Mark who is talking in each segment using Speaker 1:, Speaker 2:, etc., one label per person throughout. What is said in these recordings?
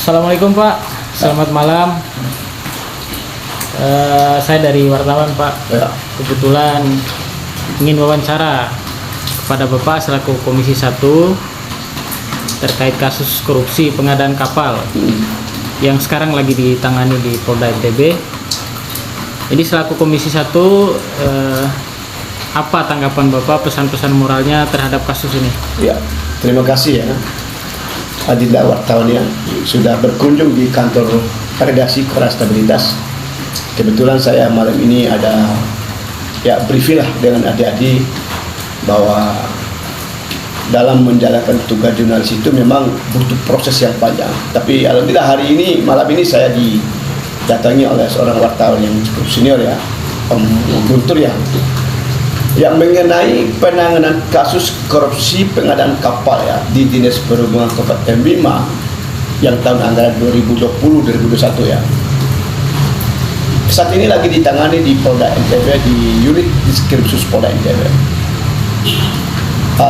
Speaker 1: Assalamualaikum Pak, selamat malam. Saya dari wartawan Pak.
Speaker 2: Ya.
Speaker 1: Kebetulan ingin wawancara kepada Bapak selaku Komisi 1 terkait kasus korupsi pengadaan kapal yang sekarang lagi ditangani di Polda NTB. Jadi selaku Komisi 1, apa tanggapan Bapak, pesan-pesan moralnya terhadap kasus ini?
Speaker 2: Ya, terima kasih ya Adinda wartawan yang sudah berkunjung di kantor redaksi Koran Stabilitas. Kebetulan saya malam ini ada briefing lah dengan adik-adik bahwa dalam menjalankan tugas jurnalis itu memang butuh proses yang panjang. Tapi alhamdulillah hari ini, malam ini saya didatangi oleh seorang wartawan yang cukup senior ya, Om Guntur ya, yang mengenai penanganan kasus korupsi pengadaan kapal ya di Dinas Perhubungan Kabupaten Bima yang tahun anggaran 2020-2021 ya. Saat ini lagi ditangani di Polda NTB, di unit Diskrimsus Polda NTB.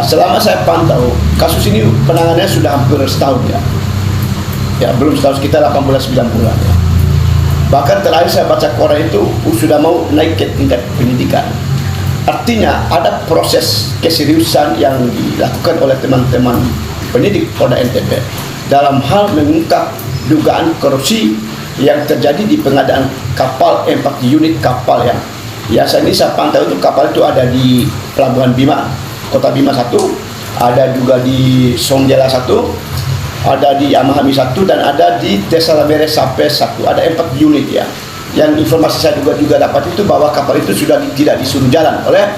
Speaker 2: Selama saya pantau kasus ini penanganannya sudah hampir setahun ya. Ya belum setahun, sekitar 8 bulan 9 bulan ya. Bahkan terakhir saya baca koran itu sudah mau naik ke tingkat penyidikan. Artinya ada proses keseriusan yang dilakukan oleh teman-teman penyidik Polda NTB dalam hal mengungkap dugaan korupsi yang terjadi di pengadaan kapal, 4 unit kapal ya. Ya saya pantau itu kapal itu ada di Pelabuhan Bima, Kota Bima 1, ada juga di Songgela 1, ada di Amahami 1, dan ada di Desa Labere Sape 1. Ada 4 unit ya. Yang informasi saya juga dapat itu bahwa kapal itu sudah tidak disuruh jalan oleh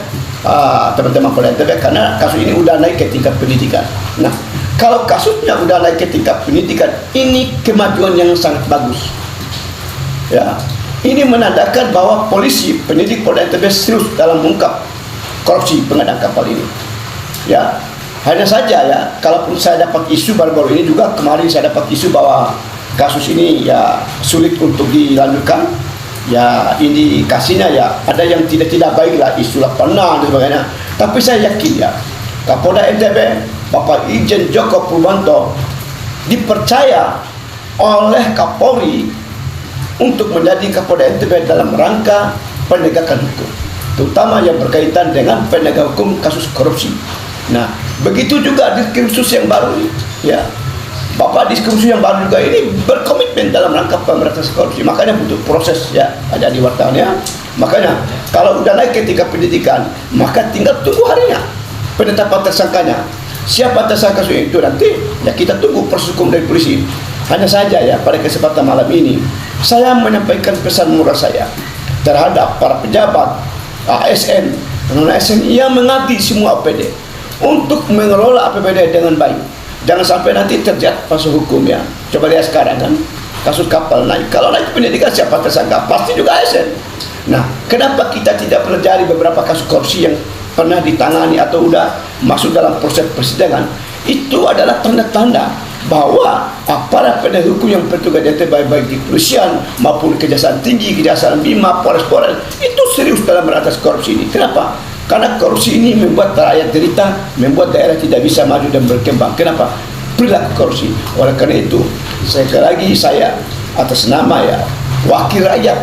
Speaker 2: teman-teman Polda NTB karena kasus ini udah naik ke tingkat penyidikan. Nah, kalau kasusnya udah naik ke tingkat penyidikan, ini kemajuan yang sangat bagus. Ya, ini menandakan bahwa polisi penyidik Polda NTB serius dalam mengungkap korupsi pengadaan kapal ini. Ya, hanya saja ya, kalaupun saya dapat isu baru-baru ini juga, kemarin saya dapat isu bahwa kasus ini ya sulit untuk dilanjutkan. Ya indikasinya ya ada yang tidak baik lah, isu lapanan dan sebagainya. Tapi saya yakin ya Kapolda NTB Bapak Irjen Joko Purwanto dipercaya oleh Kapolri untuk menjadi Kapolda NTB dalam rangka penegakan hukum, terutama yang berkaitan dengan penegak hukum kasus korupsi. Nah, begitu juga Diskrimsus yang baru ini ya. Bapak Diskrimsus yang baru juga ini berkomitmen dalam rangka pemberantasan korupsi. Makanya butuh proses ya, ada di wartawannya. Makanya kalau udah naik ke tingkat penyidikan, maka tinggal tunggu harinya penetapan tersangkanya. Siapa tersangka itu nanti ya kita tunggu proses hukum dari polisi. Hanya saja ya pada kesempatan malam ini saya menyampaikan pesan moral saya terhadap para pejabat ASN, non-ASN yang mengabdi semua APD untuk mengelola APBD dengan baik. Jangan sampai nanti terjadi pasal hukum ya. Coba lihat sekarang kan, kasus kapal naik. Kalau naik penyidikan siapa tersangka? Pasti juga ASN. Nah, kenapa kita tidak pelajari beberapa kasus korupsi yang pernah ditangani atau udah masuk dalam proses persidangan? Itu adalah tanda-tanda bahwa aparat penegak hukum yang bertugas di baik di kepolisian maupun Kejaksaan Tinggi, Kejaksaan Bima, Polres itu serius dalam memberantas korupsi ini. Kenapa? Karena korupsi ini membuat rakyat derita, membuat daerah tidak bisa maju dan berkembang. Kenapa? Perilaku korupsi. Oleh karena itu, sekali lagi saya atas nama ya wakil rakyat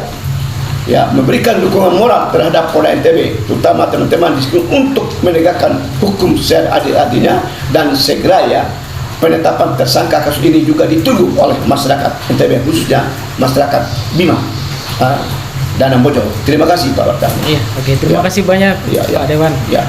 Speaker 2: ya memberikan dukungan moral terhadap Polda NTB, terutama teman-teman di sini untuk menegakkan hukum seadil-adilnya, dan segera ya penetapan tersangka kasus ini juga ditunggu oleh masyarakat NTB, khususnya masyarakat Bima dan Ambojo. Terima kasih Pak Wartawan.
Speaker 1: Iya, oke, terima kasih banyak Pak Dewan.
Speaker 2: Ya.